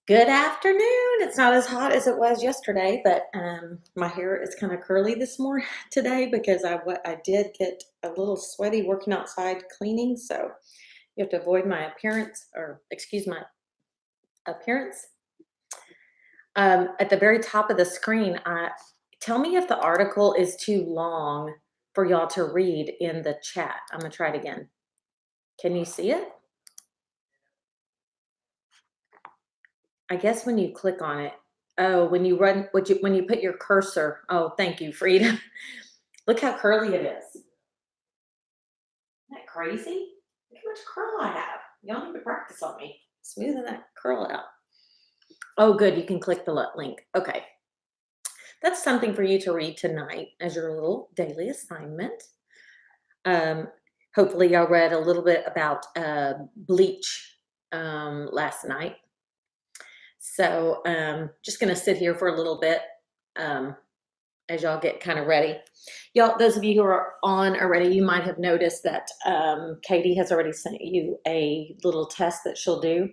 Good afternoon. It's not as hot as it was yesterday, but my hair is kind of curly this morning today because I did get a little sweaty working outside cleaning. So you have to avoid my appearance, or excuse my appearance. At the very top of the screen, tell me if the article is too long for y'all to read in the chat. I'm gonna try it again. Can you see it? I guess when you click on it, oh, when you put your cursor. Oh, thank you, Frida. Look how curly it is. Isn't that crazy? Look how much curl I have. Y'all need to practice on me. Smoothing that curl out. Oh, good. You can click the link. Okay. That's something for you to read tonight as your little daily assignment. Um, Hopefully, y'all read a little bit about Bleach last night. So just going to sit here for a little bit as y'all get kind of ready. Y'all, those of you who are on already, you might have noticed that Katie has already sent you a little test that she'll do.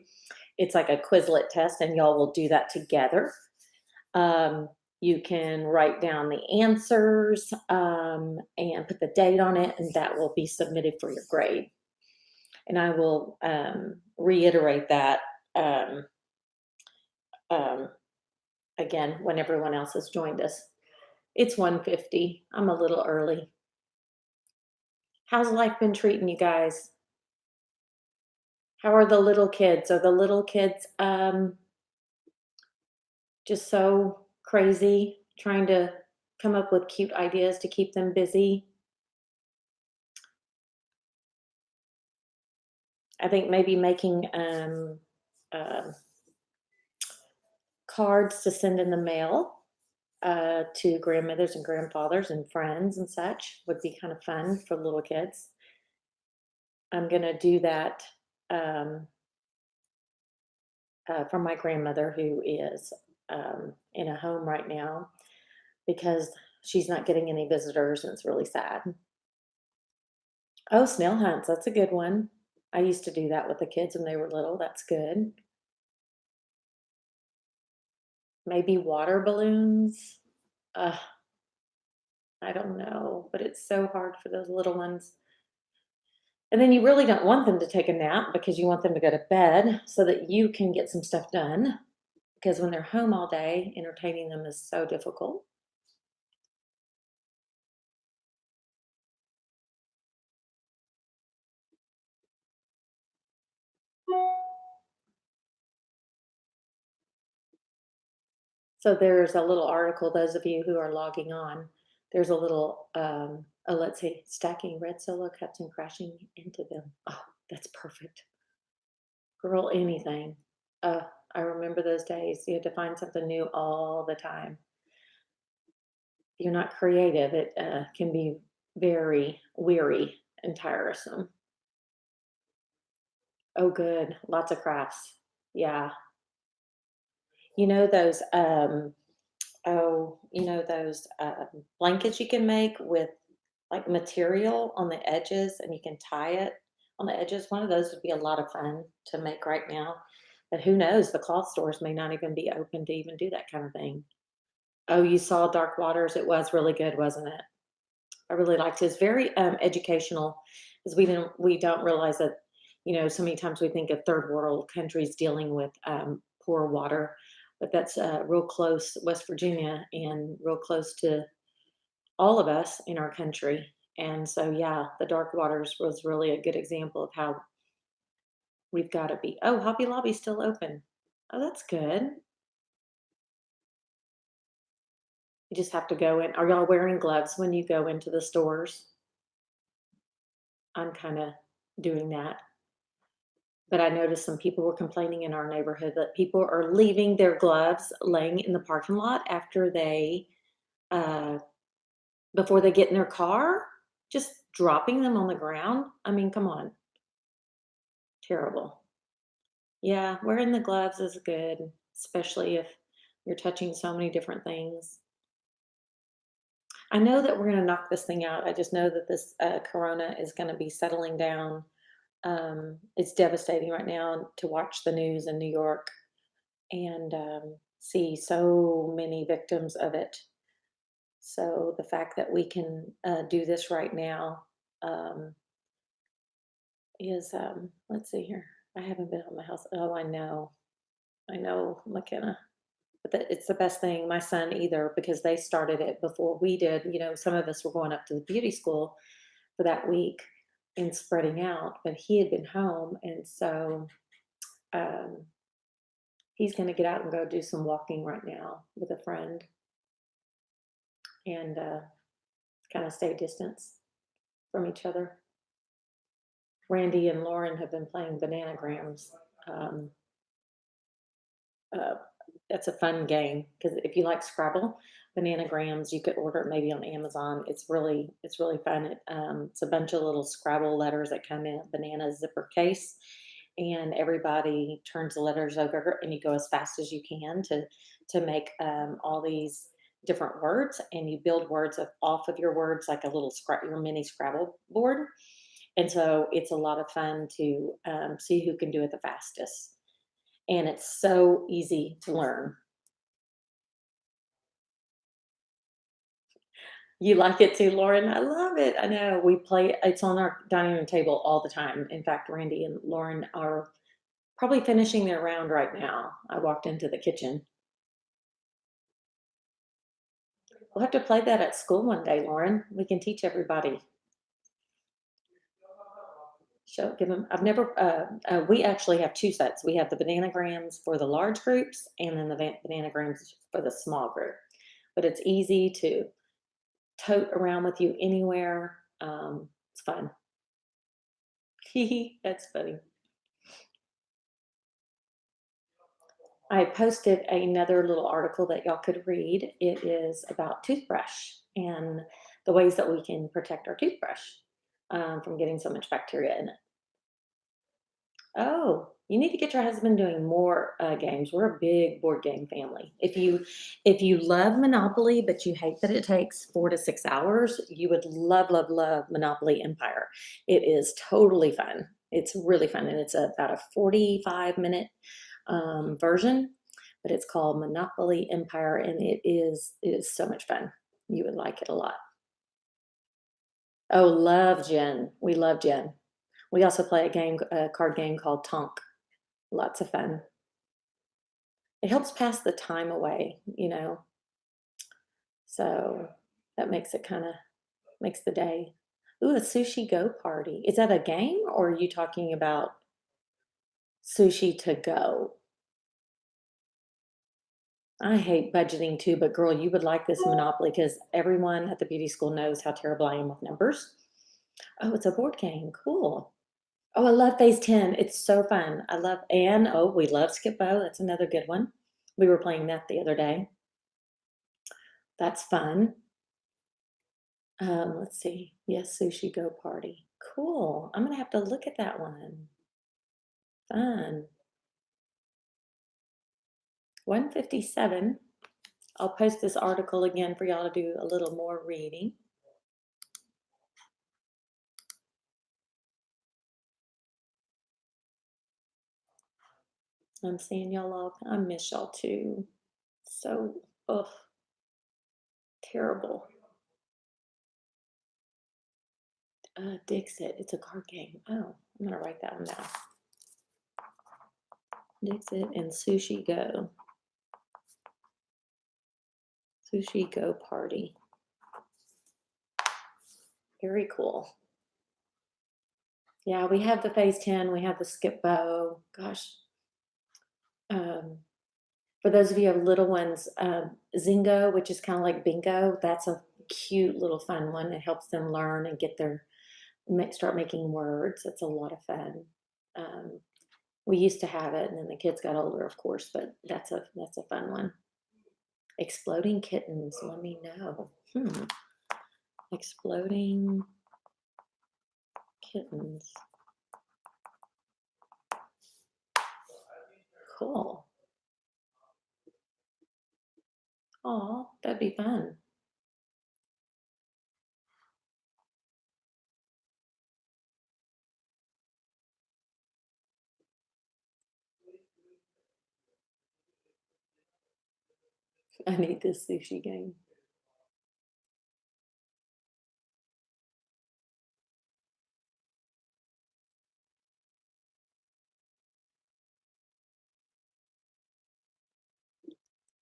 It's like a Quizlet test, and y'all will do that together. You can write down the answers and put the date on it, and that will be submitted for your grade. And I will reiterate that again when everyone else has joined us. It's 1:50. I'm a little early. How's life been treating you guys? How are the little kids? Are the little kids just so crazy trying to come up with cute ideas to keep them busy? I think maybe making cards to send in the mail to grandmothers and grandfathers and friends and such would be kind of fun for little kids. I'm going to do that for my grandmother, who is in a home right now because she's not getting any visitors, and it's really sad. Oh, snail hunts. That's a good one. I used to do that with the kids when they were little. That's good. Maybe water balloons. I don't know, but it's so hard for those little ones. And then you really don't want them to take a nap because you want them to go to bed so that you can get some stuff done. Because when they're home all day, entertaining them is so difficult. So there's a little article, those of you who are logging on, there's a little, let's see, stacking red solo cups and crashing into them. Oh, that's perfect. Girl, anything. I remember those days. You had to find something new all the time. You're not creative. It can be very weary and tiresome. Oh, good. Lots of crafts. Yeah. You know those blankets you can make with like material on the edges, and you can tie it on the edges. One of those would be a lot of fun to make right now. But who knows? The cloth stores may not even be open to even do that kind of thing. Oh, you saw Dark Waters. It was really good, wasn't it? I really liked it. It's very educational, because we don't realize that, so many times we think of third world countries dealing with poor water, but that's real close, West Virginia, and real close to all of us in our country. And so, yeah, the Dark Waters was really a good example of how we've got to be. Oh, Hobby Lobby's still open. Oh, that's good. You just have to go in. Are y'all wearing gloves when you go into the stores? I'm kind of doing that. But I noticed some people were complaining in our neighborhood that people are leaving their gloves laying in the parking lot after before they get in their car, just dropping them on the ground. I mean, come on. Terrible. Yeah, wearing the gloves is good, especially if you're touching so many different things. I know that we're going to knock this thing out. I just know that this corona is going to be settling down. It's devastating right now to watch the news in New York. and see so many victims of it. So the fact that we can do this right now um, is, let's see here. I haven't been on my house. Oh, I know, McKenna. But it's the best thing. My son either, because they started it before we did. You know, some of us were going up to the beauty school for that week and spreading out, but he had been home, and so um, he's going to get out and go do some walking right now with a friend and kind of stay distance from each other. Randy and Lauren have been playing Bananagrams. Um, uh, that's a fun game because if you like Scrabble, Bananagrams, you could order it maybe on Amazon. It's really fun. It's a bunch of little Scrabble letters that come in a banana zipper case, and everybody turns the letters over, and you go as fast as you can to make all these different words, and you build words off of your words like a little your mini Scrabble board. And so it's a lot of fun to see who can do it the fastest. And it's so easy to learn. You like it too, Lauren? I love it. I know we play, it's on our dining room table all the time. In fact, Randy and Lauren are probably finishing their round right now. I walked into the kitchen. We'll have to play that at school one day, Lauren. We can teach everybody. Give them. I've never. We actually have two sets. We have the bananagrams for the large groups, and then the bananagrams for the small group. But it's easy to tote around with you anywhere. It's fun. That's funny. I posted another little article that y'all could read. It is about toothbrush and the ways that we can protect our toothbrush from getting so much bacteria in it. Oh, you need to get your husband doing more games. We're a big board game family. If you love Monopoly, but you hate that it takes 4 to 6 hours, you would love Monopoly Empire. It is totally fun. It's really fun, and it's about a 45-minute version, but it's called Monopoly Empire, and it is so much fun. You would like it a lot. Oh, love Jen. We love Jen. We also play a card game called Tonk. Lots of fun. It helps pass the time away. So that makes the day. Ooh, a sushi go party. Is that a game or are you talking about sushi to go? I hate budgeting too, but girl, you would like this Monopoly because everyone at the beauty school knows how terrible I am with numbers. Oh, it's a board game. Cool. Oh, I love Phase 10. It's so fun. We love Skip Bo. That's another good one. We were playing that the other day. That's fun. Let's see. Yes, Sushi Go Party. Cool. I'm gonna have to look at that one. Fun. 157. I'll post this article again for y'all to do a little more reading. I'm seeing y'all all. I miss y'all too. So, ugh, terrible. Dixit. It's a card game. Oh, I'm gonna write that one down. Dixit and Sushi Go. Sushi Go Party. Very cool. Yeah, we have the Phase 10. We have the Skip Bo. Gosh. For those of you who have little ones, Zingo, which is kind of like bingo, that's a cute little fun one. It helps them learn and start making words. It's a lot of fun. We used to have it, and then the kids got older, of course, but that's a fun one. Exploding kittens. Let me know. Exploding kittens. Cool. Oh, that'd be fun. I need this sushi game.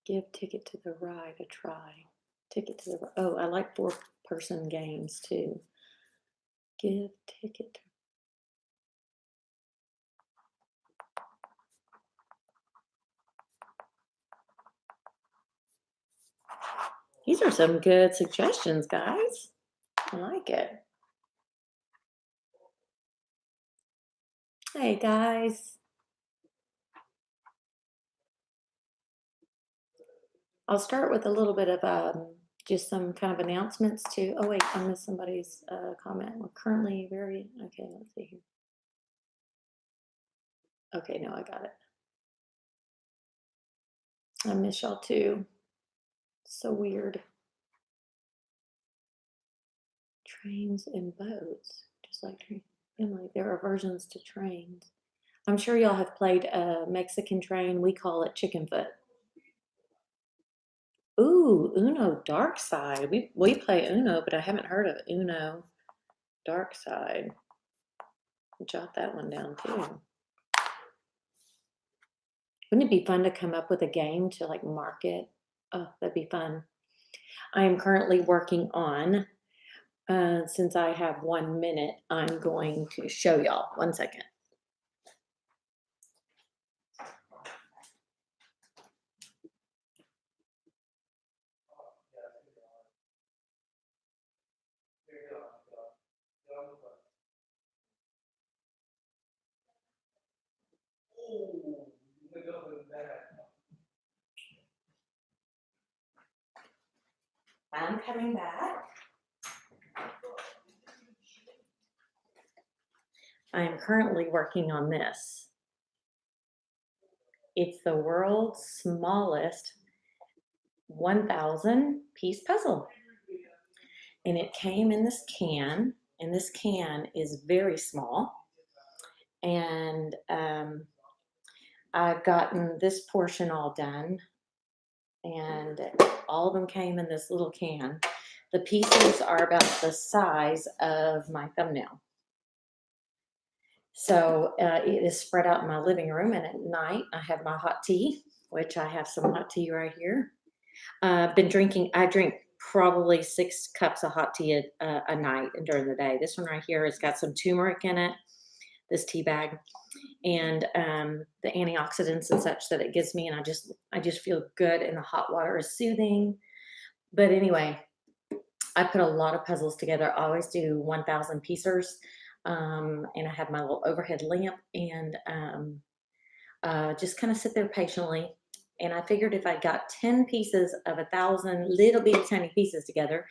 Give Ticket to the Ride a try. Ticket to the Oh, I like four-person games too. Give Ticket to These are some good suggestions, guys. I like it. Hey, guys. I'll start with a little bit of just some kind of announcements too. Oh, wait, I missed somebody's comment. We're currently okay, let's see here. Okay, no, I got it. I miss y'all too. So weird. Trains and boats, just like Emily. There are versions to trains. I'm sure y'all have played a Mexican train. We call it chicken foot. Ooh, Uno Dark Side. We play Uno, but I haven't heard of Uno Dark Side. Jot that one down too. Wouldn't it be fun to come up with a game to like market? Oh, that'd be fun. I am currently working on, since I have 1 minute, I'm going to show y'all. 1 second. I'm coming back. I am currently working on this. It's the world's smallest 1,000 piece puzzle. And it came in this can, and this can is very small. And I've gotten this portion all done, and all of them came in this little can. The pieces are about the size of my thumbnail. So it is spread out in my living room, and at night I have my hot tea, which I have some hot tea right here. I drink probably 6 cups of hot tea a night and during the day. This one right here has got some turmeric in it, this tea bag, and the antioxidants and such that it gives me, and I just feel good, and the hot water is soothing. But anyway, I put a lot of puzzles together. I always do 1,000 piecers, and I have my little overhead lamp, and just kind of sit there patiently. And I figured if I got 10 pieces of 1,000 little bitty tiny pieces together,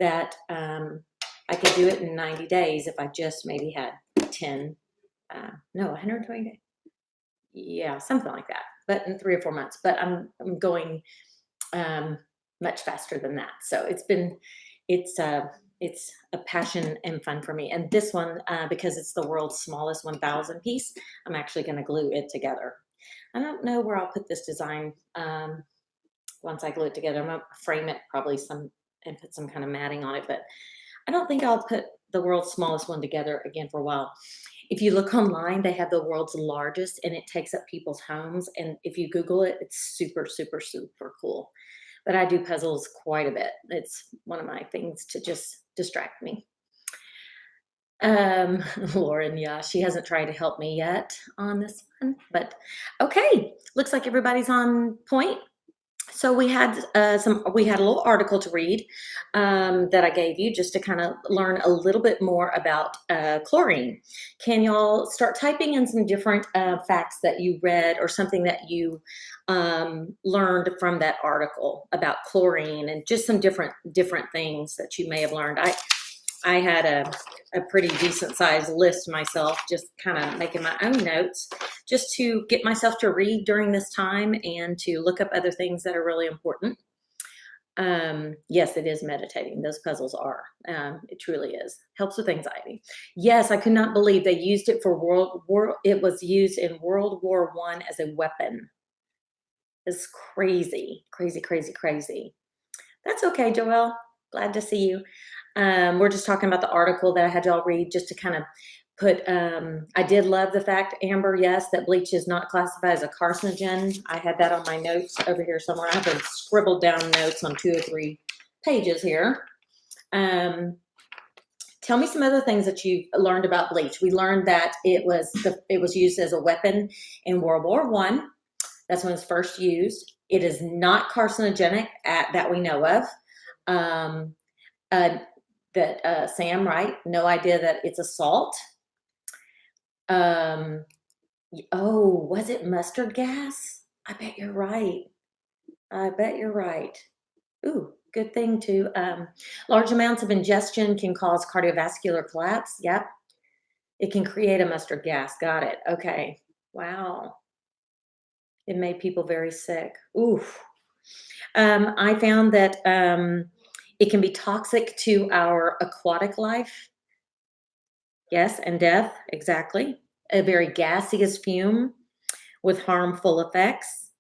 that I could do it in 90 days if I just maybe had 10, no, 120 days. Yeah, something like that, but in 3 or 4 months. But I'm going much faster than that. So it's a passion and fun for me. And this one, because it's the world's smallest 1,000 piece, I'm actually going to glue it together. I don't know where I'll put this design once I glue it together. I'm going to frame it probably and put some kind of matting on it, but I don't think I'll put the world's smallest one together again for a while. If you look online, they have the world's largest, and it takes up people's homes. And if you Google it, it's super, super, super cool. But I do puzzles quite a bit. It's one of my things to just distract me. Lauren, yeah, she hasn't tried to help me yet on this one, but okay. Looks like everybody's on point. So we had a little article to read that I gave you just to kind of learn a little bit more about chlorine. Can y'all start typing in some different facts that you read or something that you learned from that article about chlorine, and just some different things that you may have learned. I had a pretty decent sized list myself, just kind of making my own notes, just to get myself to read during this time and to look up other things that are really important. Yes, it is meditating. Those puzzles are. It truly is. Helps with anxiety. Yes, I could not believe they used it for it was used in World War I as a weapon. It's crazy, crazy, crazy, crazy. That's okay, Joelle. Glad to see you. We're just talking about the article that I had y'all read just to kind of put, I did love the fact, Amber, yes, that bleach is not classified as a carcinogen. I had that on my notes over here somewhere. I've been scribbled down notes on 2 or 3 pages here. Tell me some other things that you learned about bleach. We learned that it was used as a weapon in World War I. That's when it's first used. It is not carcinogenic that we know of. Sam, right? No idea that it's a salt. Oh, was it mustard gas? I bet you're right. I bet you're right. Ooh, good thing too. Large amounts of ingestion can cause cardiovascular collapse. Yep. It can create a mustard gas. Got it. Okay. Wow. It made people very sick. Oof. I found that it can be toxic to our aquatic life. Yes, and death, exactly. A very gaseous fume with harmful effects.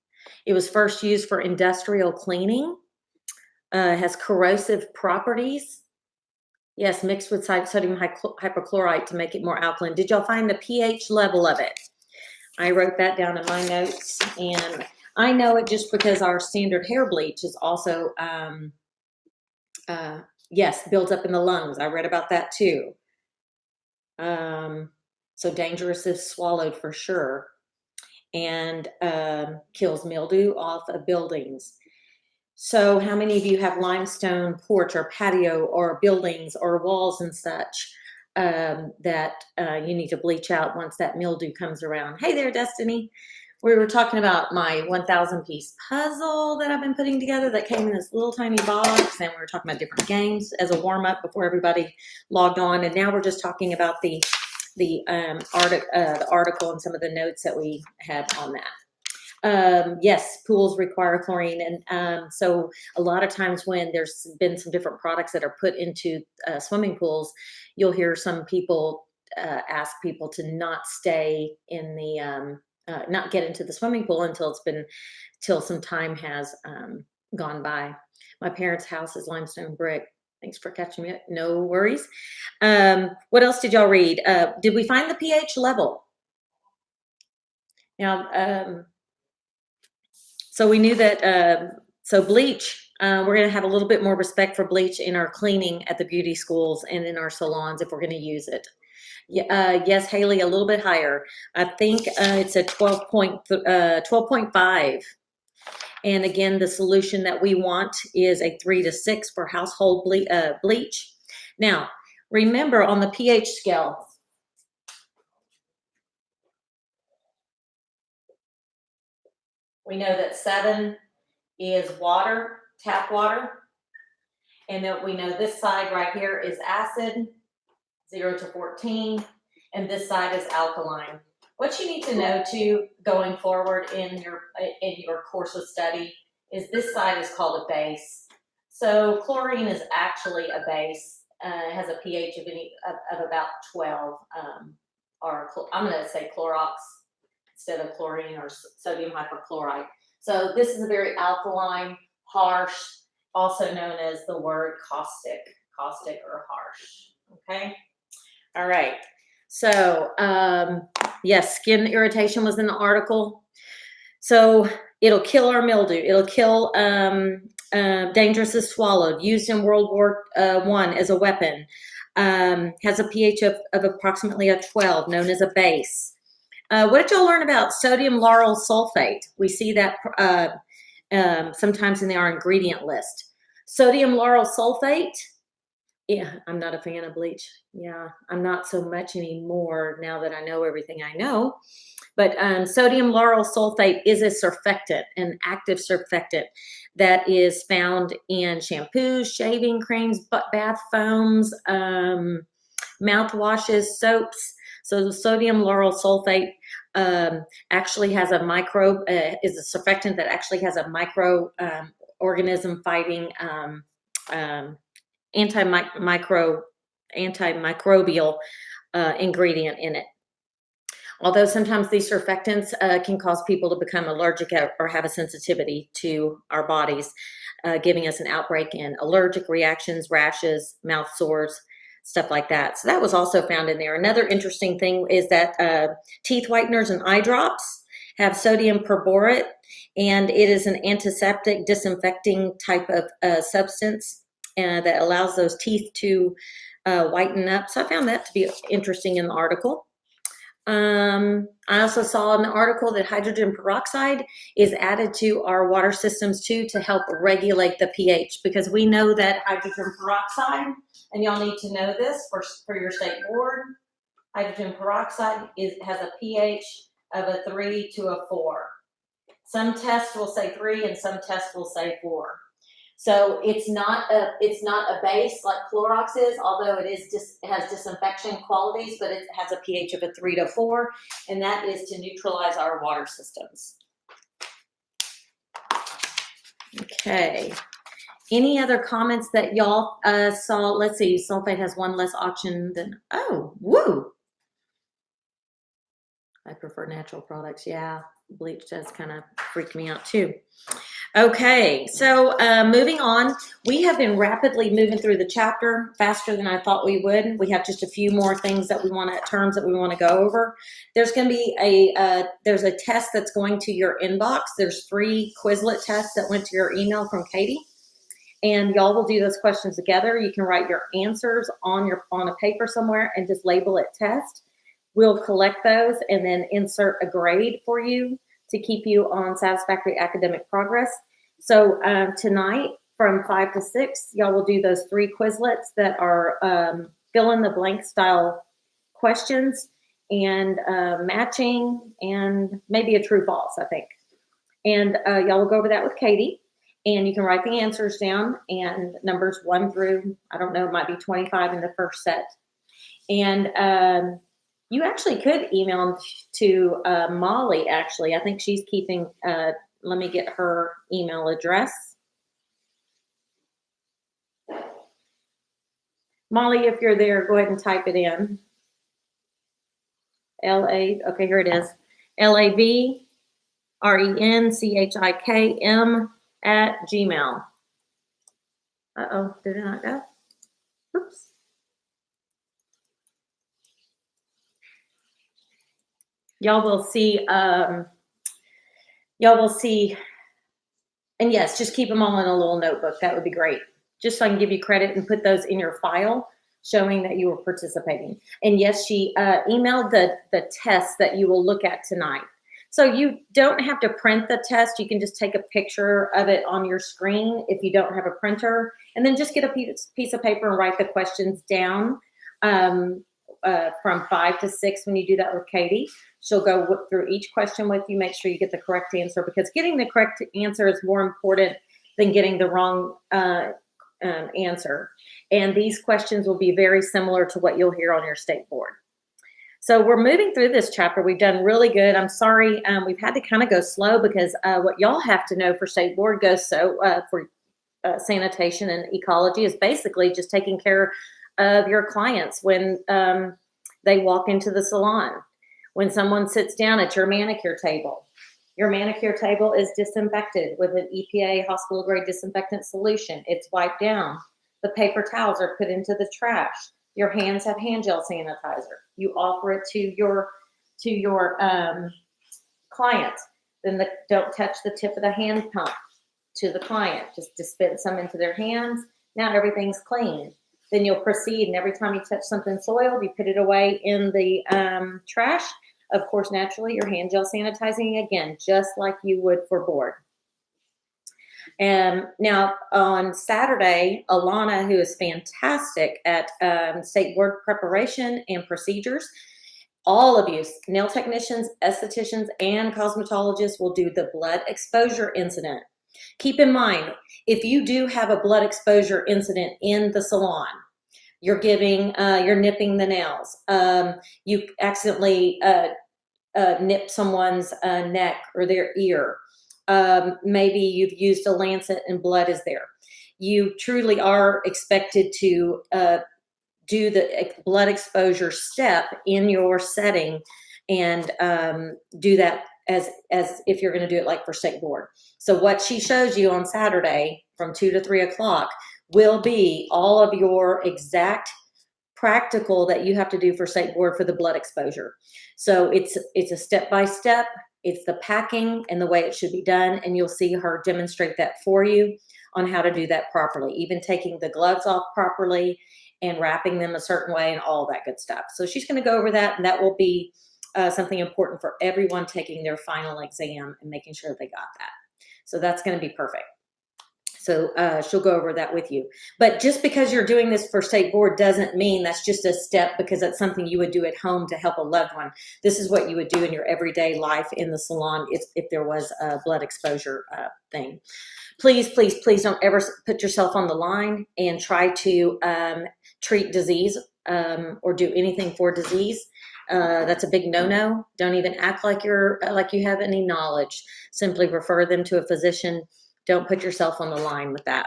It was first used for industrial cleaning. Has corrosive properties. Yes, mixed with sodium hypochlorite to make it more alkaline. Did y'all find the pH level of it? I wrote that down in my notes, and I know it just because our standard hair bleach is also, yes, builds up in the lungs. I read about that too. So dangerous if swallowed for sure, and kills mildew off of buildings. So how many of you have limestone porch or patio or buildings or walls and such that you need to bleach out once that mildew comes around? Hey there, Destiny. We were talking about my 1,000 piece puzzle that I've been putting together that came in this little tiny box, and we were talking about different games as a warm up before everybody logged on. And now we're just talking about the article and some of the notes that we had on that. Yes, pools require chlorine. And so a lot of times when there's been some different products that are put into swimming pools, you'll hear some people ask people to not stay in the, not get into the swimming pool till some time has gone by. My parents' house is limestone brick. Thanks for catching me up. No worries. What else did y'all read? Did we find the pH level? Now, so we knew that, so bleach, we're going to have a little bit more respect for bleach in our cleaning at the beauty schools and in our salons if we're going to use it. Yes, Haley, a little bit higher. I think it's a 12.5. And again, the solution that we want is a 3 to 6 for household bleach. Now, remember on the pH scale, we know that 7 is water, tap water. And then we know this side right here is acid, 0 to 14. And this side is alkaline. What you need to know too, going forward in your course of study, is this side is called a base. So chlorine is actually a base. It has a pH of about 12, or I'm going to say Clorox instead of chlorine or sodium hypochlorite. So this is a very alkaline, harsh, also known as the word caustic or harsh. Okay. All right. So, yes, skin irritation was in the article. So it'll kill our mildew. It'll kill dangerous if swallowed. Used in World War I as a weapon. Has a pH of approximately a 12, known as a base. What did y'all learn about sodium lauryl sulfate? We see that sometimes in our ingredient list. Sodium lauryl sulfate. Yeah, I'm not a fan of bleach. Yeah, I'm not so much anymore now that I know everything I know. But sodium lauryl sulfate is a surfactant, an active surfactant that is found in shampoos, shaving creams, bath foams, mouthwashes, soaps. So the sodium lauryl sulfate actually has a microbe, is a surfactant that actually has a micro organism fighting antimicrobial ingredient in it. Although sometimes these surfactants can cause people to become allergic or have a sensitivity to our bodies, giving us an outbreak in allergic reactions, rashes, mouth sores, stuff like that. So that was also found in there. Another interesting thing is that teeth whiteners and eye drops have sodium perborate, and it is an antiseptic, disinfecting type of substance that allows those teeth to whiten up. So I found that to be interesting in the article. I also saw in the article that hydrogen peroxide is added to our water systems too to help regulate the pH, because we know that hydrogen peroxide, and y'all need to know this for your state board, hydrogen peroxide has a pH of a 3 to a 4. Some tests will say 3 and some tests will say 4. So it's not a base like Clorox is, although it has disinfection qualities, but it has a pH of a 3 to 4, and that is to neutralize our water systems. Okay. Any other comments that y'all saw? Let's see. Sulfate has one less auction than, oh, woo. I prefer natural products. Yeah, bleach does kind of freak me out too. Okay, so moving on, we have been rapidly moving through the chapter faster than I thought we would. We have just a few more things that we want to, terms that we want to go over. There's going to be there's a test that's going to your inbox. There's 3 Quizlet tests that went to your email from Katie, and y'all will do those questions together. You can write your answers on a paper somewhere and just label it test. We'll collect those and then insert a grade for you to keep you on satisfactory academic progress. So tonight from 5 to 6, y'all will do those 3 Quizlets that are fill in the blank style questions and matching and maybe a true false, I think. And y'all will go over that with Katie, and you can write the answers down and numbers 1 through, I don't know, it might be 25 in the first set. And you actually could email them to Molly, actually. I think she's keeping, let me get her email address. Molly, if you're there, go ahead and type it in. okay, here it is. LAVRENCHIKM@gmail. Uh-oh, did it not go? Oops. Y'all will see, and yes, just keep them all in a little notebook. That would be great. Just so I can give you credit and put those in your file showing that you were participating. And yes, she emailed the test that you will look at tonight. So you don't have to print the test. You can just take a picture of it on your screen if you don't have a printer, and then just get a piece of paper and write the questions down from 5 to 6 when you do that with Katie. She'll go through each question with you, make sure you get the correct answer, because getting the correct answer is more important than getting the wrong answer. And these questions will be very similar to what you'll hear on your state board. So we're moving through this chapter. We've done really good. I'm sorry, we've had to kind of go slow because what y'all have to know for state board goes for sanitation and ecology is basically just taking care of your clients when they walk into the salon. When someone sits down at your manicure table is disinfected with an EPA hospital-grade disinfectant solution. It's wiped down. The paper towels are put into the trash. Your hands have hand gel sanitizer. You offer it to your client. Then don't touch the tip of the hand pump to the client. Just dispense some into their hands. Now everything's clean. Then you'll proceed, and every time you touch something soiled, you put it away in the trash. Of course, naturally, your hand gel sanitizing again, just like you would for board. And now on Saturday, Alana, who is fantastic at state board preparation and procedures, all of you, nail technicians, estheticians, and cosmetologists will do the blood exposure incident. Keep in mind, if you do have a blood exposure incident in the salon, you're nipping the nails, you accidentally nip someone's neck or their ear, maybe you've used a lancet and blood is there. You truly are expected to do the blood exposure step in your setting and do that as if you're going to do it like for state board. So what she shows you on Saturday from 2 to 3 o'clock will be all of your exact practical that you have to do for state board for the blood exposure. So it's a step-by-step. It's the packing and the way it should be done, and you'll see her demonstrate that for you on how to do that properly, even taking the gloves off properly and wrapping them a certain way and all that good stuff. So she's going to go over that, and that will be something important for everyone taking their final exam and making sure they got that. So that's going to be perfect. So she'll go over that with you. But just because you're doing this for state board doesn't mean that's just a step, because that's something you would do at home to help a loved one. This is what you would do in your everyday life in the salon if there was a blood exposure thing. Please, please, please don't ever put yourself on the line and try to treat disease or do anything for disease. That's a big no-no. Don't even act like you have any knowledge. Simply refer them to a physician. Don't put yourself on the line with that.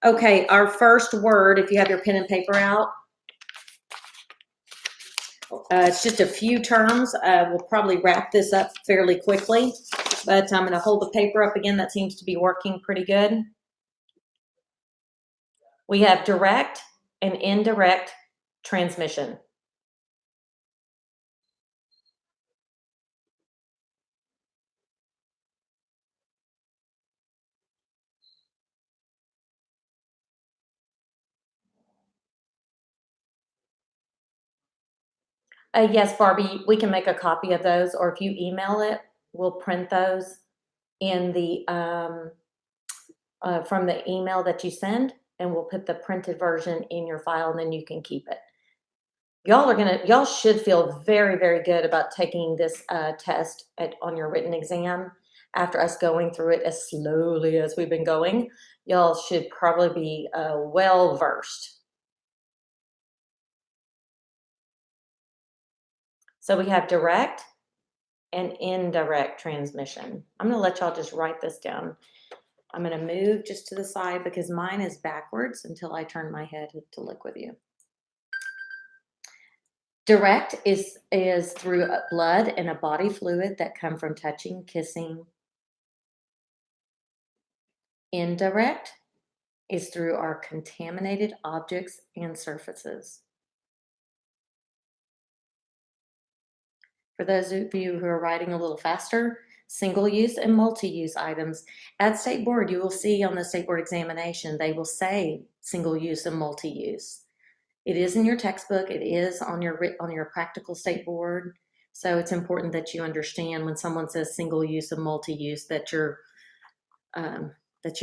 Okay, our first word, if you have your pen and paper out, it's just a few terms. We'll probably wrap this up fairly quickly, but I'm going to hold the paper up again. That seems to be working pretty good. We have direct and indirect transmission. Yes, Barbie, we can make a copy of those, or if you email it, we'll print those in the from the email that you send, and we'll put the printed version in your file, and then you can keep it. Y'all should feel very, very good about taking this test on your written exam. After us going through it as slowly as we've been going, y'all should probably be well versed. So we have direct and indirect transmission. I'm going to let y'all just write this down. I'm going to move just to the side because mine is backwards until I turn my head to look with you. Direct is through blood and a body fluid that come from touching, kissing. Indirect is through our contaminated objects and surfaces. For those of you who are writing a little faster, single-use and multi-use items. At State Board, you will see on the State Board examination, they will say single-use and multi-use. It is in your textbook. It is on your practical State Board. So it's important that you understand when someone says single-use and multi-use that you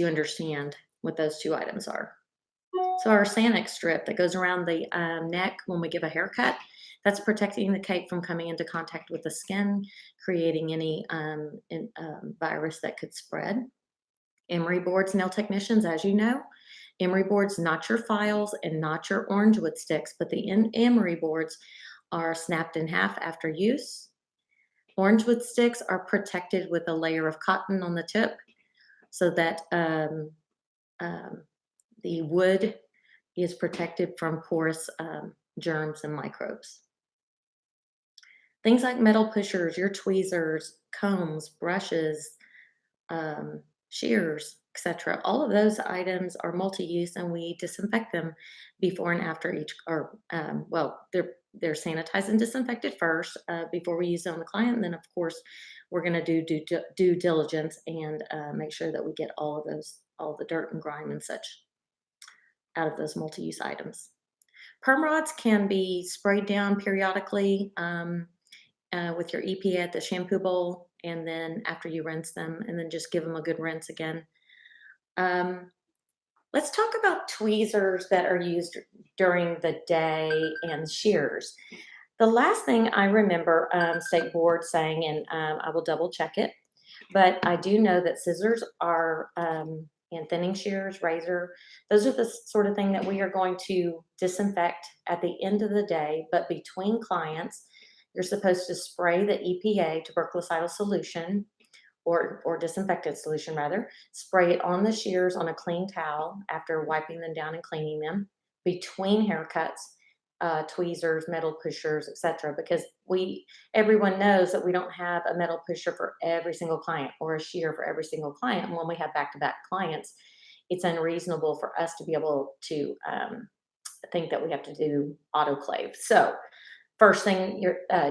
understand what those two items are. So our Sanic strip that goes around the neck when we give a haircut, that's protecting the cake from coming into contact with the skin, creating any virus that could spread. Emery boards, nail technicians, as you know, emery boards, not your files and not your orange wood sticks, but the emery boards are snapped in half after use. Orange wood sticks are protected with a layer of cotton on the tip so that the wood is protected from porous germs and microbes. Things like metal pushers, your tweezers, combs, brushes, shears, etc. All of those items are multi-use, and we disinfect them before and after each, or they're sanitized and disinfected first before we use them on the client. And then, of course, we're going to do due diligence and make sure that we get all the dirt and grime and such out of those multi-use items. Perm rods can be sprayed down periodically with your EPA at the shampoo bowl, and then after you rinse them, and then just give them a good rinse again. Let's talk about tweezers that are used during the day and shears. The last thing I remember State Board saying, and I will double check it, but I do know that scissors are, and thinning shears, razor, those are the sort of thing that we are going to disinfect at the end of the day, but between clients, you're supposed to spray the EPA, tuberculocidal solution, or disinfectant solution rather, spray it on the shears on a clean towel after wiping them down and cleaning them between haircuts, tweezers, metal pushers, etc. Because everyone knows that we don't have a metal pusher for every single client or a shear for every single client. And when we have back-to-back clients, it's unreasonable for us to be able to think that we have to do autoclave. So first thing,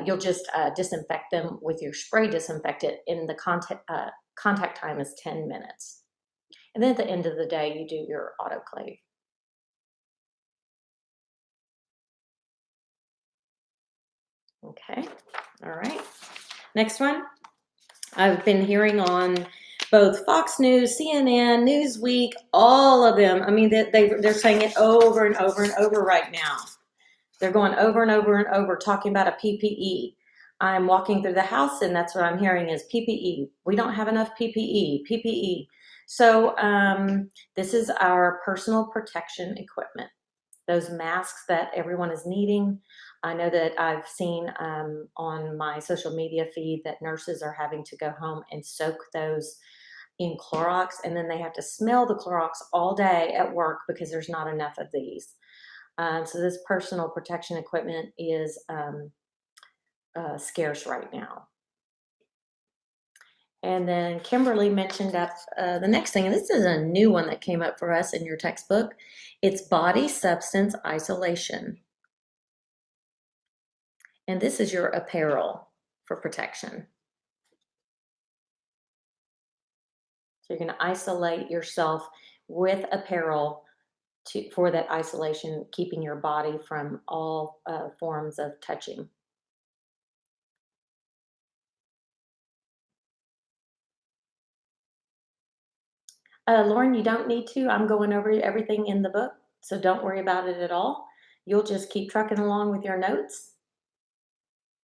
you'll just disinfect them with your spray disinfectant, and the contact time is 10 minutes. And then at the end of the day, you do your autoclave. Okay, all right. Next one. I've been hearing on both Fox News, CNN, Newsweek, all of them. I mean, they're saying it over and over and over right now. They're going over and over and over talking about a PPE. I'm walking through the house and that's what I'm hearing is PPE. We don't have enough PPE. So this is our personal protection equipment. Those masks that everyone is needing. I know that I've seen on my social media feed that nurses are having to go home and soak those in Clorox, and then they have to smell the Clorox all day at work because there's not enough of these. So this personal protection equipment is scarce right now. And then Kimberly mentioned up the next thing, and this is a new one that came up for us in your textbook. It's body substance isolation. And this is your apparel for protection. So you're going to isolate yourself with apparel for that isolation, keeping your body from all forms of touching. Lauren, you don't need to. I'm going over everything in the book, so don't worry about it at all. You'll just keep trucking along with your notes.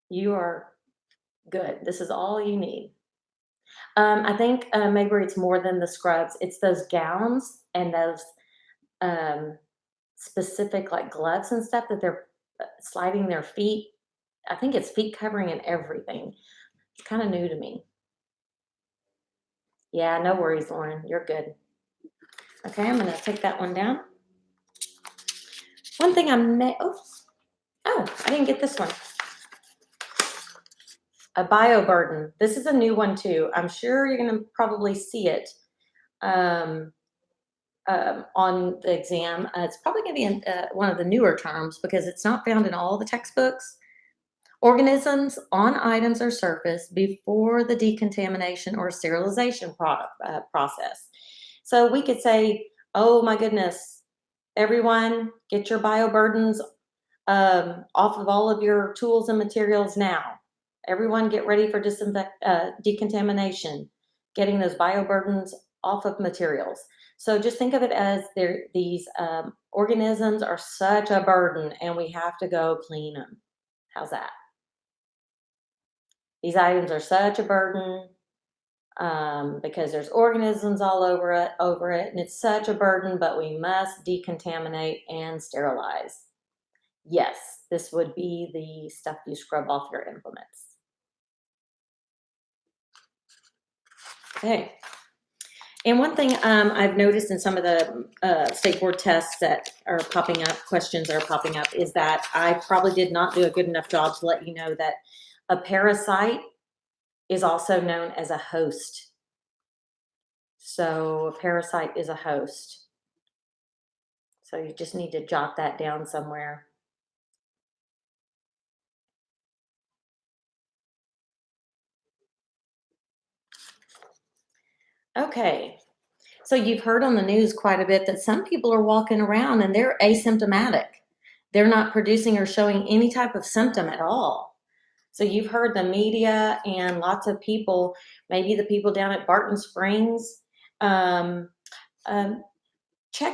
You are good. This is all you need. I think maybe it's more than the scrubs. It's those gowns and those specific like gloves and stuff that they're sliding their feet. I think it's feet covering and everything. It's kind of new to me. Yeah, no worries, Lauren. You're good. Okay, I'm going to take that one down. One thing I didn't get this one. A Bioburden. This is a new one too. I'm sure you're going to probably see it on the exam. It's probably going to be one of the newer terms because it's not found in all the textbooks. Organisms on items or surface before the decontamination or sterilization process. So we could say, oh my goodness, everyone get your bioburdens off of all of your tools and materials now. Everyone get ready for decontamination, getting those bioburdens off of materials. So just think of it as these organisms are such a burden and we have to go clean them. How's that? These items are such a burden because there's organisms all over it, and it's such a burden, but we must decontaminate and sterilize. Yes, this would be the stuff you scrub off your implements. Okay. And one thing I've noticed in some of the state board tests that are popping up, questions that are popping up, is that I probably did not do a good enough job to let you know that a parasite is also known as a host. So a parasite is a host. So you just need to jot that down somewhere. Okay. So you've heard on the news quite a bit that some people are walking around and they're asymptomatic. They're not producing or showing any type of symptom at all. So you've heard the media and lots of people, maybe the people down at Barton Springs, check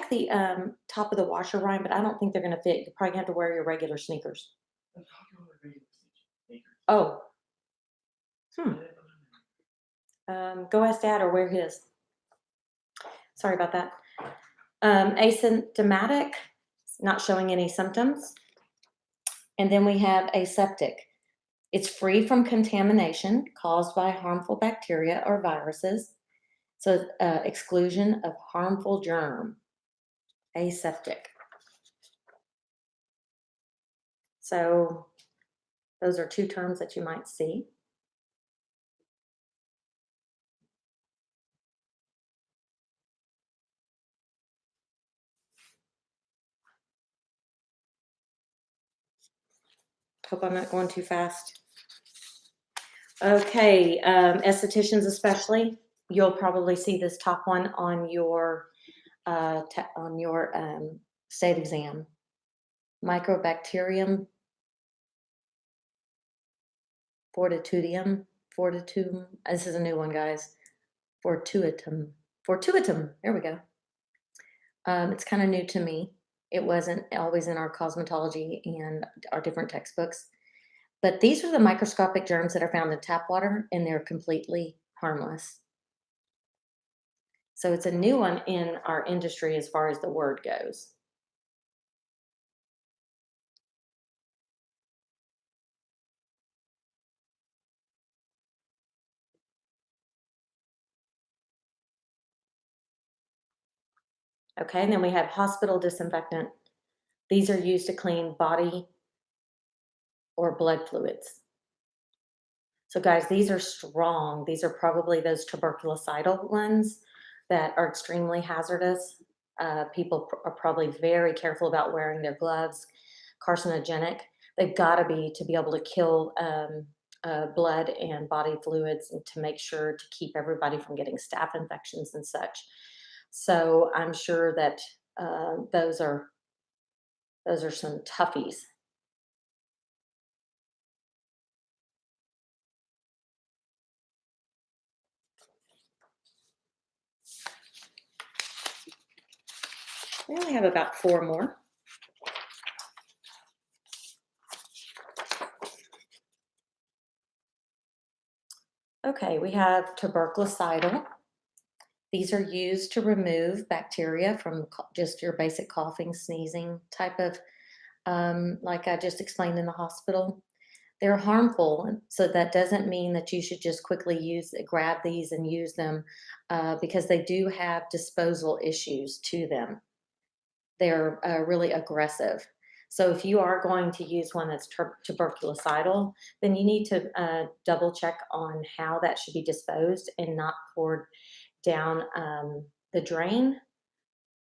the top of the washer line, but I don't think they're going to fit. You probably have to wear your regular sneakers. Oh. Go ask Dad or wear his. Sorry about that. Asymptomatic, not showing any symptoms. And then we have aseptic. It's free from contamination caused by harmful bacteria or viruses. So exclusion of harmful germ. Aseptic. So those are two terms that you might see. Hope I'm not going too fast. Okay, estheticians especially, you'll probably see this top one on your state exam. Microbacterium fortitutum. This is a new one, guys. Fortuitum. There we go. It's kind of new to me. It wasn't always in our cosmetology and our different textbooks. But these are the microscopic germs that are found in tap water, and they're completely harmless. So it's a new one in our industry as far as the word goes. Okay, and then we have hospital disinfectant. These are used to clean body or blood fluids. So guys, these are strong. These are probably those tuberculocidal ones that are extremely hazardous. People are probably very careful about wearing their gloves. Carcinogenic. They've got to be able to kill blood and body fluids and to make sure to keep everybody from getting staph infections and such. So I'm sure that those are some toughies. We only have about 4 more. Okay, we have tuberculocidal. These are used to remove bacteria from just your basic coughing, sneezing type of, like I just explained in the hospital. They're harmful, so that doesn't mean that you should just quickly grab these and use them because they do have disposal issues to them. They're really aggressive. So if you are going to use one that's tuberculocidal, then you need to double check on how that should be disposed and not poured down the drain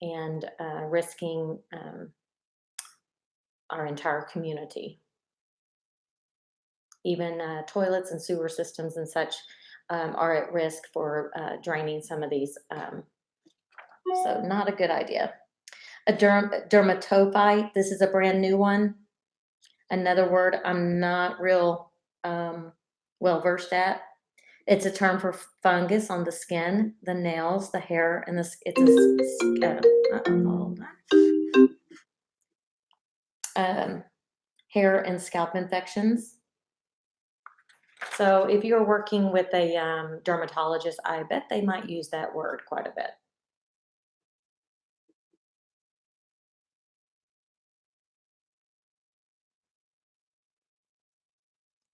and risking our entire community. Even toilets and sewer systems and such are at risk for draining some of these. So not a good idea. A dermatophyte, this is a brand new one. Another word I'm not real well versed at. It's a term for fungus on the skin, the nails, the hair, and hair and scalp infections. So if you're working with a dermatologist, I bet they might use that word quite a bit.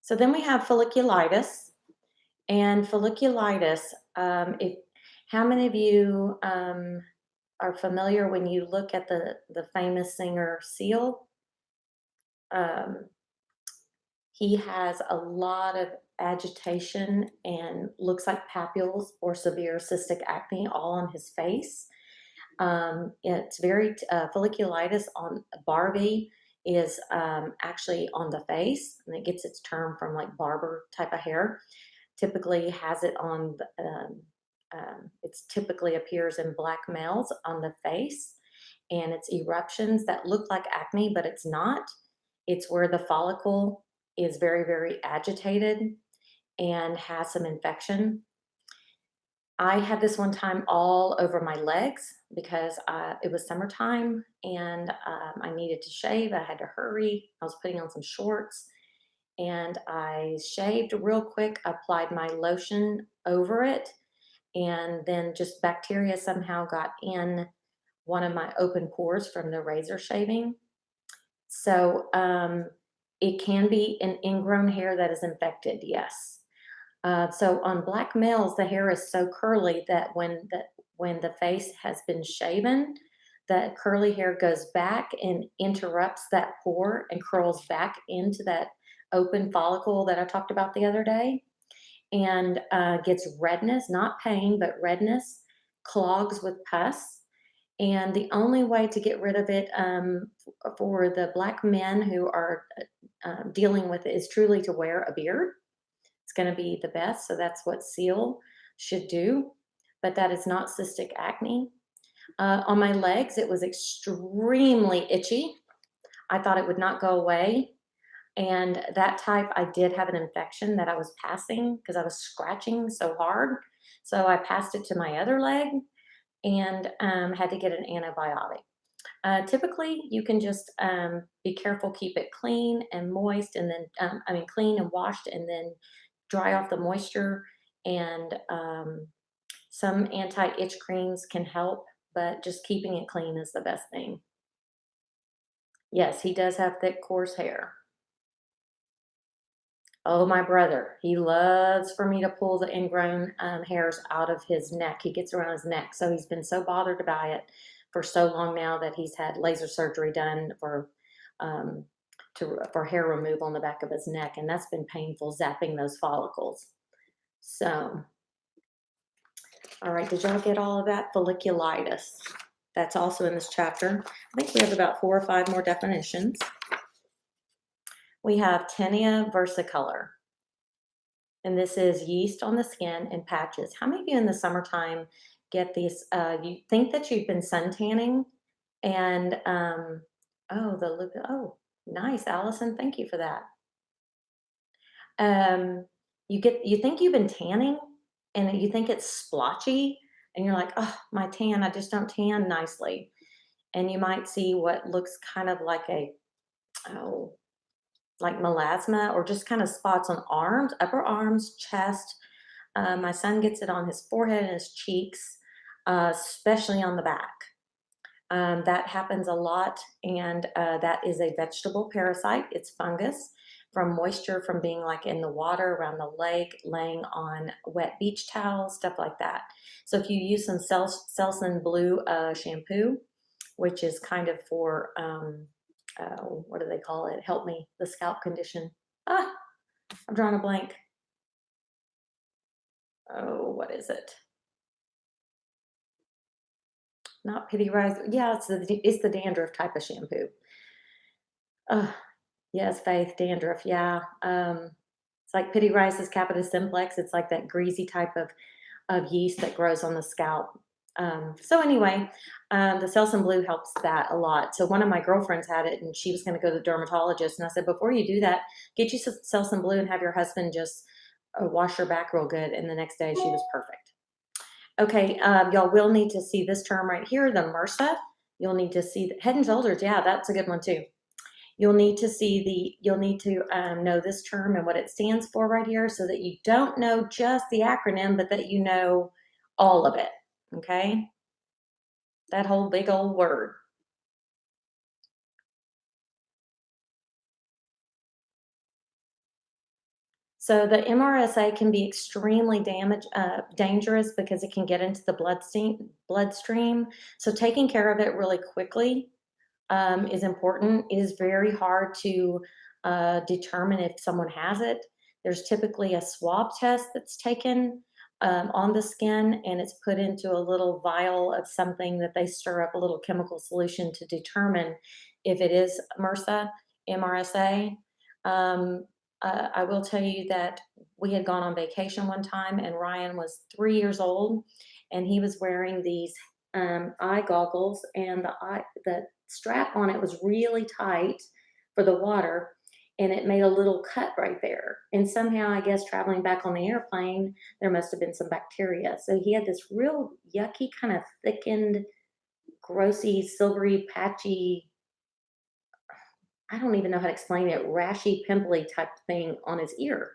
So then we have folliculitis. And folliculitis, how many of you are familiar when you look at the famous singer Seal? He has a lot of agitation and looks like papules or severe cystic acne all on his face. It's very folliculitis on Barbie is actually on the face, and it gets its term from like barber type of hair. Typically has it on it's typically appears in black males on the face, and it's eruptions that look like acne, but it's not. It's where the follicle is very, very agitated and has some infection. I had this one time all over my legs because it was summertime and I needed to shave. I had to hurry. I was putting on some shorts and I shaved real quick, applied my lotion over it, and then just bacteria somehow got in one of my open pores from the razor shaving. So it can be an ingrown hair that is infected, yes. So on black males, the hair is so curly that when the face has been shaven, that curly hair goes back and interrupts that pore and curls back into that open follicle that I talked about the other day, and gets redness, not pain, but redness, clogs with pus. And the only way to get rid of it for the Black men who are dealing with it is truly to wear a beard. It's going to be the best. So that's what Seal should do. But that is not cystic acne. On my legs, it was extremely itchy. I thought it would not go away. And that type, I did have an infection that I was passing because I was scratching so hard. So I passed it to my other leg and had to get an antibiotic. Typically, you can just be careful, keep it clean and moist, and then, clean and washed, and then dry off the moisture. And some anti itch creams can help, but just keeping it clean is the best thing. Yes, he does have thick, coarse hair. Oh, my brother, he loves for me to pull the ingrown hairs out of his neck. He gets around his neck. So he's been so bothered by it for so long now that he's had laser surgery done um, for hair removal on the back of his neck. And that's been painful, zapping those follicles. So, all right, did y'all get all of that? Folliculitis. That's also in this chapter. I think we have about 4 or 5 more definitions. We have tinea versicolor, and this is yeast on the skin in patches. How many of you in the summertime get these? You think that you've been sun tanning, and oh, nice, Allison, thank you for that. You think you've been tanning, and you think it's splotchy, and you're like, oh, my tan, I just don't tan nicely, and you might see what looks kind of like oh, like melasma or just kind of spots on arms, upper arms, chest. My son gets it on his forehead and his cheeks, especially on the back. That happens a lot, and that is a vegetable parasite. It's fungus from moisture from being like in the water around the lake, laying on wet beach towels, stuff like that. So if you use some Selsun Blue shampoo, which is kind of for what do they call it? Help me, the scalp condition. Ah, I'm drawing a blank. Oh, what is it? Not pity rise. Yeah, it's the dandruff type of shampoo. Yes, Faith, dandruff. Yeah. It's like pity rises capita simplex. It's like that greasy type of yeast that grows on the scalp. So anyway, the Selsun Blue helps that a lot. So one of my girlfriends had it, and she was going to go to the dermatologist. And I said, before you do that, get you some Selsun Blue and have your husband just wash your back real good. And the next day, she was perfect. Okay, y'all will need to see this term right here, the MRSA. You'll need to see Head and Shoulders. Yeah, that's a good one too. You'll need to know this term and what it stands for right here, so that you don't know just the acronym, but that you know all of it. Okay, that whole big old word. So the MRSA can be extremely dangerous because it can get into the bloodstream. So taking care of it really quickly is important. It is very hard to determine if someone has it. There's typically a swab test that's taken on the skin, and it's put into a little vial of something that they stir up a little chemical solution to determine if it is MRSA. I will tell you that we had gone on vacation one time, and Ryan was 3 years old, and he was wearing these eye goggles, and the strap on it was really tight for the water, and it made a little cut right there. And somehow, I guess, traveling back on the airplane, there must have been some bacteria. So he had this real yucky, kind of thickened, grossy, silvery, patchy, I don't even know how to explain it, rashy, pimply type thing on his ear.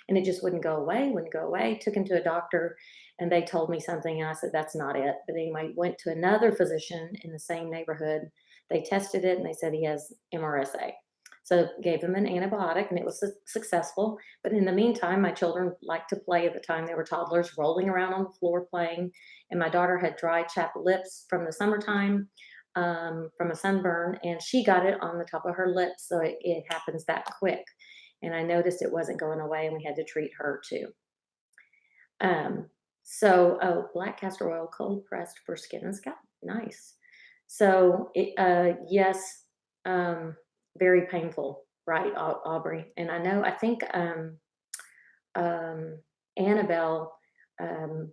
And it just wouldn't go away, wouldn't go away. Took him to a doctor, and they told me something, and I said, that's not it. But anyway, went to another physician in the same neighborhood. They tested it, and they said he has MRSA. So gave him an antibiotic, and it was successful. But in the meantime, my children liked to play at the time. They were toddlers, rolling around on the floor playing. And my daughter had dry, chapped lips from the summertime. from a sunburn, and she got it on the top of her lips, so it happens that quick. And I noticed it wasn't going away, and we had to treat her too. Oh, black castor oil, cold pressed for skin and scalp. Nice. So, yes, very painful, right, Aubrey? And I know, I think um, Annabelle um,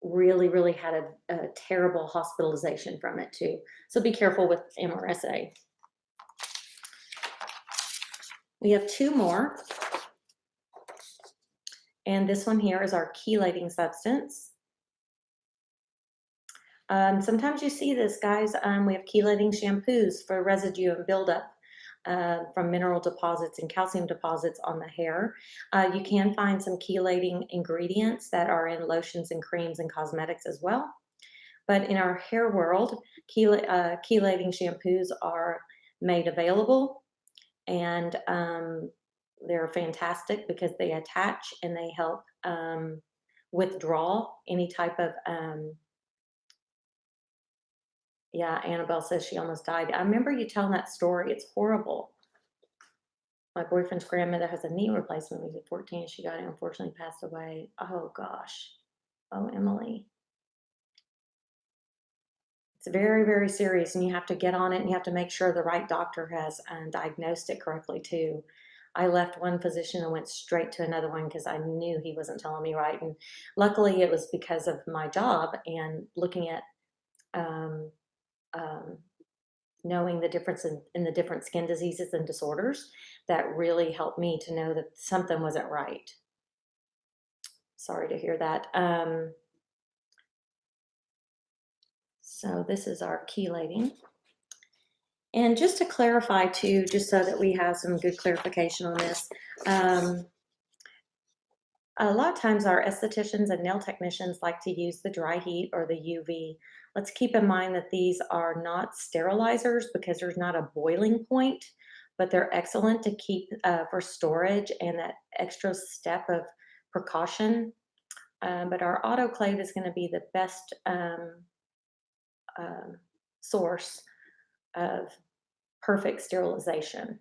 really, really had a terrible hospitalization from it too. So be careful with MRSA. We have two more. And this one here is our chelating substance. Sometimes you see this, guys. We have chelating shampoos for residue and buildup from mineral deposits and calcium deposits on the hair. You can find some chelating ingredients that are in lotions and creams and cosmetics as well. But in our hair world, chelating shampoos are made available, and they're fantastic because they attach and they help withdraw any type of yeah, Annabelle says she almost died. I remember you telling that story. It's horrible. My boyfriend's grandmother has a knee replacement when he was 14. She got it, unfortunately passed away. Oh gosh. Oh, Emily. It's very, very serious, and you have to get on it, and you have to make sure the right doctor has diagnosed it correctly too. I left one physician and went straight to another one because I knew he wasn't telling me right. And luckily it was because of my job and looking at um, um, knowing the difference in the different skin diseases and disorders that really helped me to know that something wasn't right. Sorry to hear that. So this is our chelating. And just to clarify too, just so that we have some good clarification on this, a lot of times our estheticians and nail technicians like to use the dry heat or the UV. Let's keep in mind that these are not sterilizers because there's not a boiling point, but they're excellent to keep for storage and that extra step of precaution. But our autoclave is going to be the best source of perfect sterilization.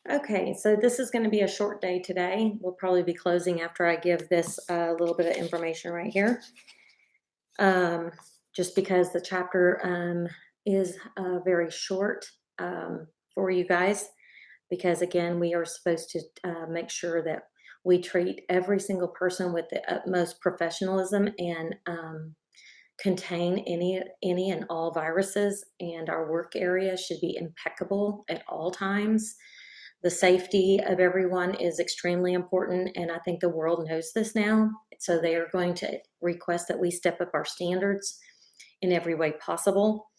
Okay, so this is going to be a short day today. We'll probably be closing after I give this little bit of information right here. Just because the chapter is very short for you guys, because again, we are supposed to make sure that we treat every single person with the utmost professionalism and contain any and all viruses, and our work area should be impeccable at all times. The safety of everyone is extremely important, and I think the world knows this now. So they are going to request that we step up our standards in every way possible.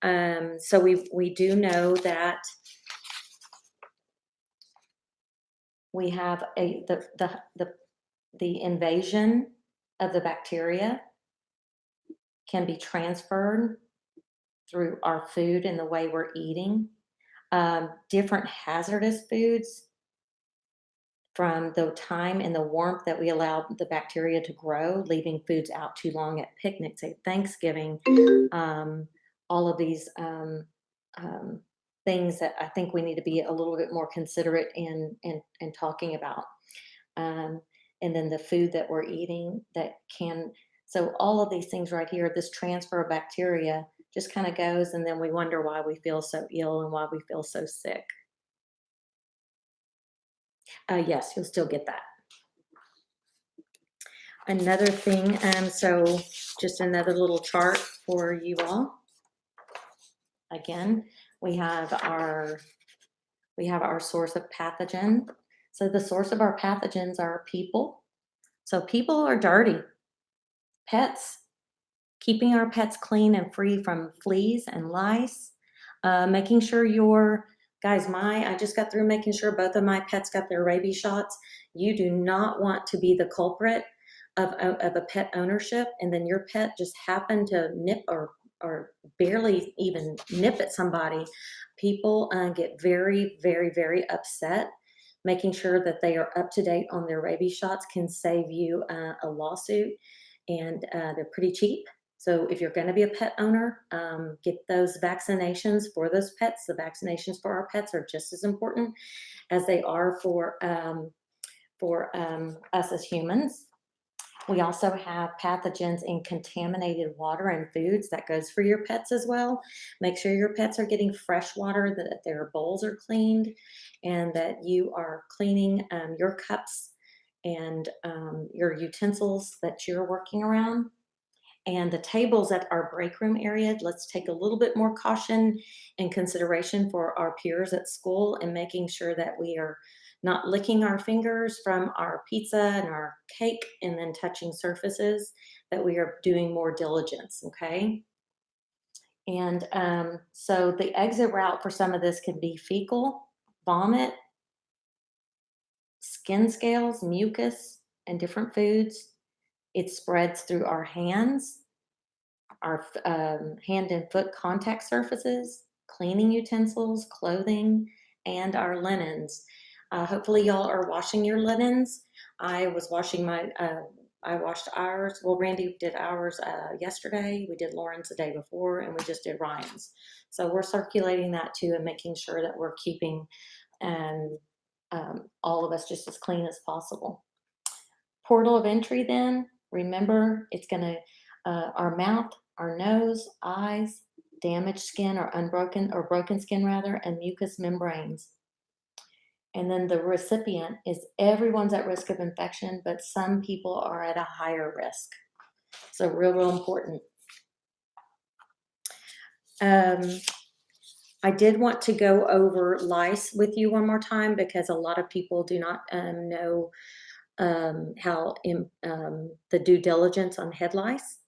So we do know that we have the invasion of the bacteria can be transferred through our food and the way we're eating. Different hazardous foods, from the time and the warmth that we allow the bacteria to grow, leaving foods out too long at picnics, at Thanksgiving, all of these things that I think we need to be a little bit more considerate in talking about. And then the food that we're eating that can, so all of these things right here, this transfer of bacteria just kind of goes, and then we wonder why we feel so ill and why we feel so sick. Yes, you'll still get that. Another thing, so just another little chart for you all. Again, we have our source of pathogen. So the source of our pathogens are people. So people are dirty. Pets keeping our pets clean and free from fleas and lice, making sure your guys, I just got through making sure both of my pets got their rabies shots. You do not want to be the culprit of a pet ownership, and then your pet just happened to nip or barely even nip at somebody. People get very, very, very upset. Making sure that they are up to date on their rabies shots can save you a lawsuit, and they're pretty cheap. So if you're going to be a pet owner, get those vaccinations for those pets. The vaccinations for our pets are just as important as they are for us as humans. We also have pathogens in contaminated water and foods. That goes for your pets as well. Make sure your pets are getting fresh water, that their bowls are cleaned, and that you are cleaning your cups and your utensils that you're working around. And the tables at our break room area, let's take a little bit more caution and consideration for our peers at school, and making sure that we are not licking our fingers from our pizza and our cake and then touching surfaces, that we are doing more diligence, okay? And so the exit route for some of this can be fecal, vomit, skin scales, mucus, and different foods. It spreads through our hands, our hand and foot contact surfaces, cleaning utensils, clothing, and our linens. Hopefully y'all are washing your linens. I was washing I washed ours. Well, Randy did ours yesterday. We did Lauren's the day before, and we just did Ryan's. So we're circulating that too, and making sure that we're keeping all of us just as clean as possible. Portal of entry then, remember, it's going to, our mouth, our nose, eyes, damaged skin or broken skin rather, and mucous membranes. And then the recipient is everyone's at risk of infection, but some people are at a higher risk. So real important. I did want to go over lice with you one more time, because a lot of people do not know how the due diligence on head lice.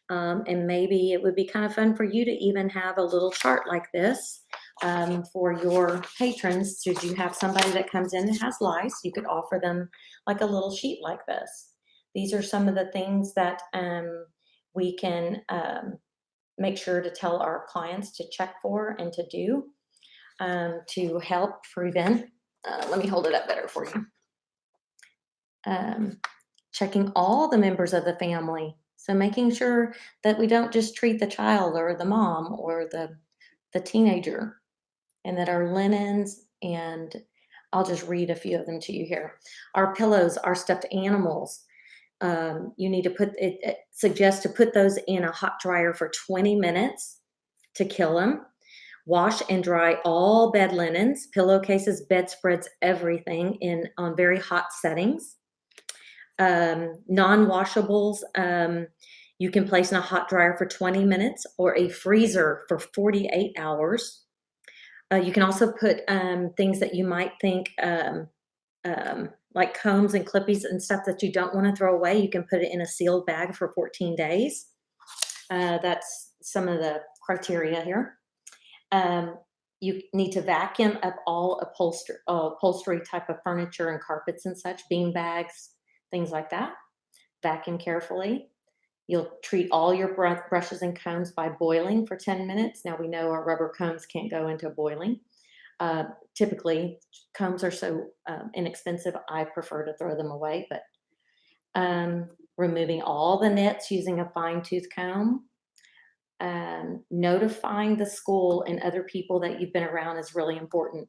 And maybe it would be kind of fun for you to even have a little chart like this for your patrons. Should you have somebody that comes in that has lice, you could offer them like a little sheet like this. These are some of the things that we can make sure to tell our clients to check for and to do to help prevent. Let me hold it up better for you. Checking all the members of the family. So making sure that we don't just treat the child or the mom or the teenager, and that our linens, and I'll just read a few of them to you here. Our pillows, our stuffed animals, you need to it suggests to put those in a hot dryer for 20 minutes to kill them. Wash and dry all bed linens, pillowcases, bedspreads, everything on very hot settings. Non-washables, you can place in a hot dryer for 20 minutes or a freezer for 48 hours. You can also put things that you might think like combs and clippies and stuff that you don't want to throw away. You can put it in a sealed bag for 14 days. That's some of the criteria here. You need to vacuum up all upholstery type of furniture and carpets and such, bean bags, things like that. Vacuum carefully. You'll treat all your brushes and combs by boiling for 10 minutes. Now we know our rubber combs can't go into boiling. Typically, combs are so inexpensive, I prefer to throw them away, but removing all the nets using a fine-tooth comb. Notifying the school and other people that you've been around is really important.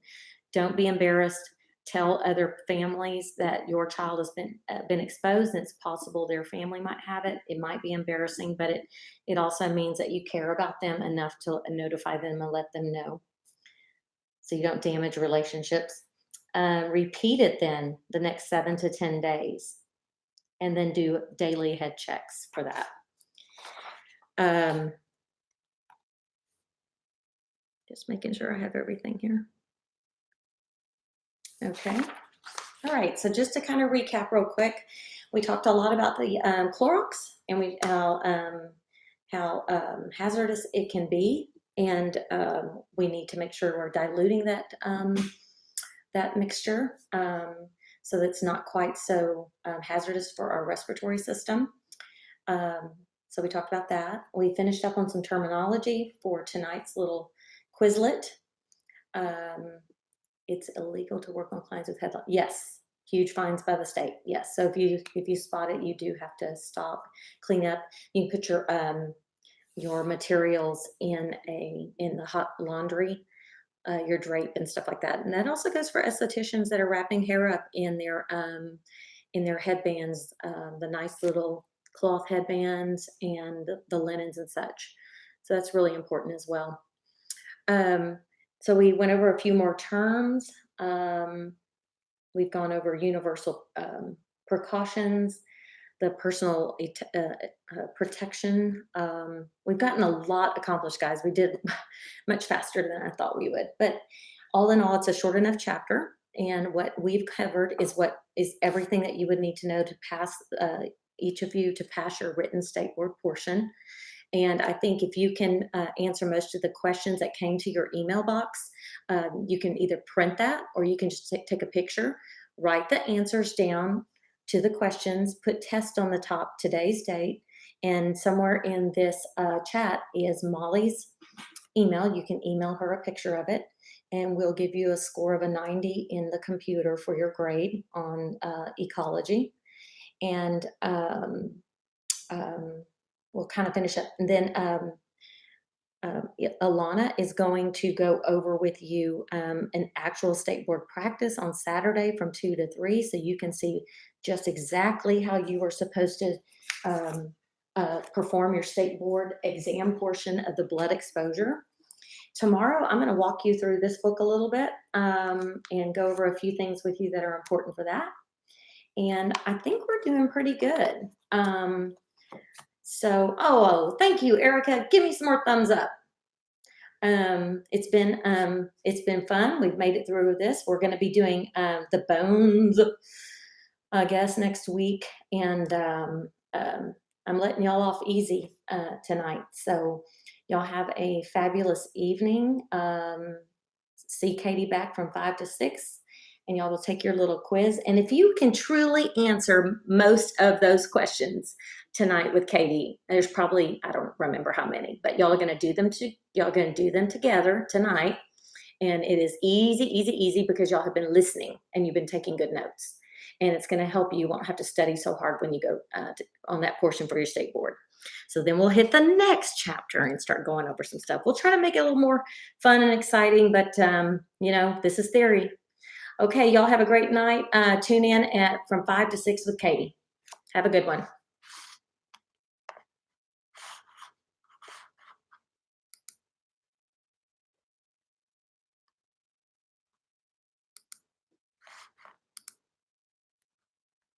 Don't be embarrassed. Tell other families that your child has been exposed, and it's possible their family might have it. It might be embarrassing, but it also means that you care about them enough to notify them and let them know, so you don't damage relationships. Repeat it then the next 7 to 10 days, and then do daily head checks for that. Just making sure I have everything here. Okay. All right. So just to kind of recap real quick, we talked a lot about the Clorox, and how hazardous it can be, and we need to make sure we're diluting that that mixture so that it's not quite so hazardous for our respiratory system. So we talked about that. We finished up on some terminology for tonight's little Quizlet. It's illegal to work on clients with headlights. Yes, huge fines by the state. Yes, so if you spot it, you do have to stop, clean up. You can put your materials in the hot laundry, your drape and stuff like that. And that also goes for estheticians that are wrapping hair up in their headbands, the nice little cloth headbands and the linens and such. So that's really important as well. So we went over a few more terms. We've gone over universal precautions, the personal protection. We've gotten a lot accomplished, guys. We did much faster than I thought we would. But all in all, it's a short enough chapter. And what we've covered is everything that you would need to know to pass, each of you to pass your written state board portion. And I think if you can answer most of the questions that came to your email box, you can either print that or you can just take a picture, write the answers down to the questions, put test on the top, today's date, and somewhere in this chat is Molly's email. You can email her a picture of it, and we'll give you a score of a 90 in the computer for your grade on ecology. And we'll kind of finish up. And then Alana is going to go over with you an actual state board practice on Saturday from 2 to 3, so you can see just exactly how you are supposed to perform your state board exam portion of the blood exposure. Tomorrow, I'm going to walk you through this book a little bit and go over a few things with you that are important for that. And I think we're doing pretty good. So, thank you, Erica. Give me some more thumbs up. It's been fun. We've made it through this. We're going to be doing the bones, I guess, next week. And I'm letting y'all off easy tonight. So y'all have a fabulous evening. See Katie back from 5 to 6. And y'all will take your little quiz. And if you can truly answer most of those questions tonight with Katie, there's probably, I don't remember how many, but y'all are going to do them together tonight. And it is easy because y'all have been listening and you've been taking good notes. And it's going to help you. You won't have to study so hard when you go on that portion for your state board. So then we'll hit the next chapter and start going over some stuff. We'll try to make it a little more fun and exciting, but this is theory. Okay, y'all have a great night. Tune in from 5 to 6 with Katie. Have a good one.